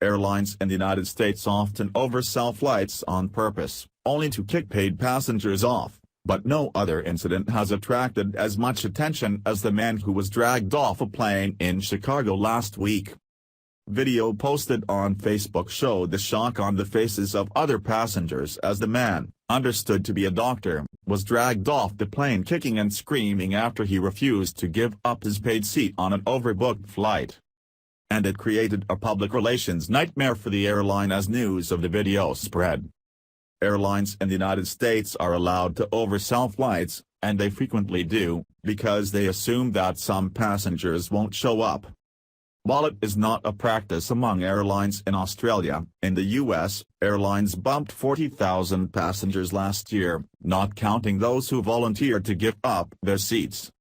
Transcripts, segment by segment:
Airlines in the United States often oversell flights on purpose, only to kick paid passengers off, but no other incident has attracted as much attention as the man who was dragged off a plane in Chicago last week. Video posted on Facebook showed the shock on the faces of other passengers as the man, understood to be a doctor, was dragged off the plane kicking and screaming after he refused to give up his paid seat on an overbooked flight. And it created a public relations nightmare for the airline as news of the video spread. Airlines in the United States are allowed to oversell flights, and they frequently do, because they assume that some passengers won't show up. While it is not a practice among airlines in Australia, in the US, airlines bumped 40,000 passengers last year, not counting those who volunteered to give up their seats.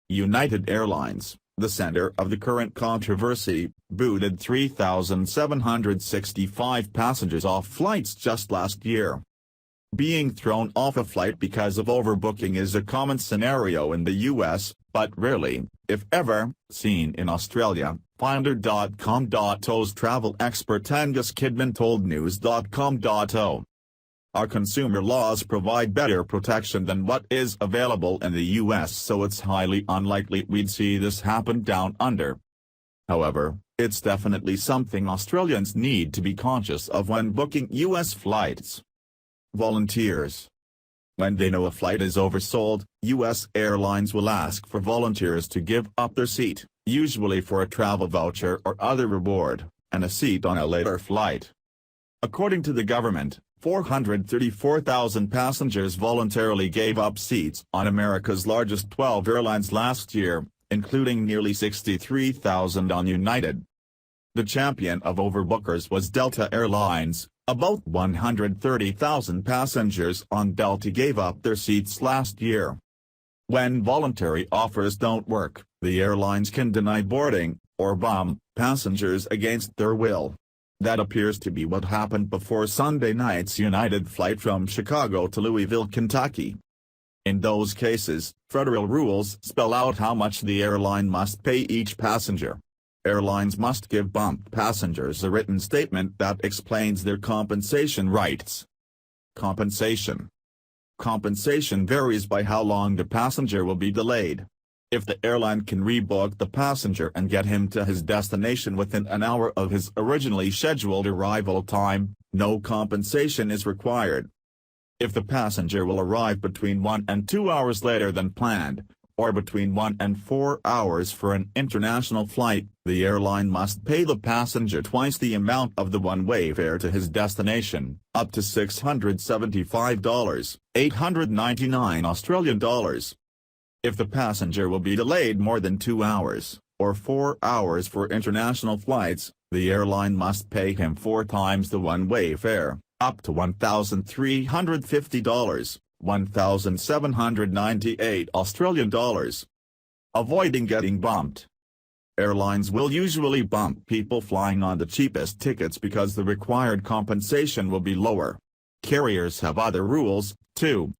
United Airlines, the center of the current controversy, booted 3,765 passengers off flights just last year. Being thrown off a flight because of overbooking is a common scenario in the US, but rarely, if ever, seen in Australia, Finder.com.au's travel expert Angus Kidman told News.com.au. Our consumer laws provide better protection than what is available in the US, so it's highly unlikely we'd see this happen down under. However, it's definitely something Australians need to be conscious of when booking US flights. Volunteers. When they know a flight is oversold, US airlines will ask for volunteers to give up their seat, usually for a travel voucher or other reward, and a seat on a later flight. According to the government, 434,000 passengers voluntarily gave up seats on America's largest 12 airlines last year, including nearly 63,000 on United. The champion of overbookers was Delta Airlines. About 130,000 passengers on Delta gave up their seats last year. When voluntary offers don't work, the airlines can deny boarding, or bump passengers against their will. That appears to be what happened before Sunday night's United flight from Chicago to Louisville, Kentucky. In those cases, federal rules spell out how much the airline must pay each passenger. Airlines must give bumped passengers a written statement that explains their compensation rights. Compensation. Compensation varies by how long the passenger will be delayed. If the airline can rebook the passenger and get him to his destination within an hour of his originally scheduled arrival time, no compensation is required. If the passenger will arrive between 1 and 2 hours later than planned, or between 1 and 4 hours for an international flight, the airline must pay the passenger twice the amount of the one-way fare to his destination, up to $675, 899 Australian dollars. If the passenger will be delayed more than 2 hours, or 4 hours for international flights, the airline must pay him 4 times the one-way fare, up to $1,350, 1,798 Australian dollars. Avoiding getting bumped. Airlines will usually bump people flying on the cheapest tickets because the required compensation will be lower. Carriers have other rules, too.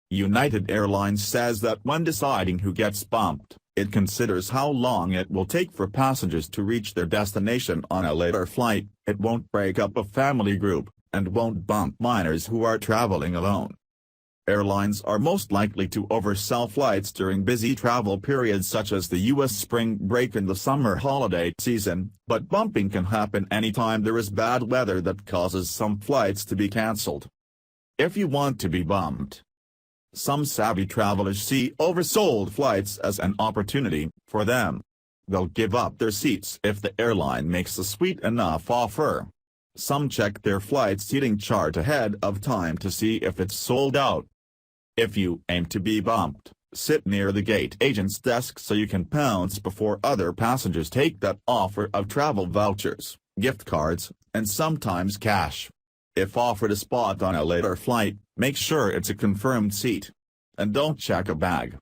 United Airlines says that when deciding who gets bumped, it considers how long it will take for passengers to reach their destination on a later flight. It won't break up a family group, and won't bump minors who are traveling alone. Airlines are most likely to oversell flights during busy travel periods such as the U.S. spring break and the summer holiday season, but bumping can happen anytime there is bad weather that causes some flights to be cancelled. If you want to be bumped. Some savvy travelers see oversold flights as an opportunity for them. They'll give up their seats if the airline makes a sweet enough offer. Some check their flight seating chart ahead of time to see if it's sold out. If you aim to be bumped, sit near the gate agent's desk so you can pounce before other passengers take that offer of travel vouchers, gift cards, and sometimes cash. If offered a spot on a later flight, make sure it's a confirmed seat. And don't check a bag.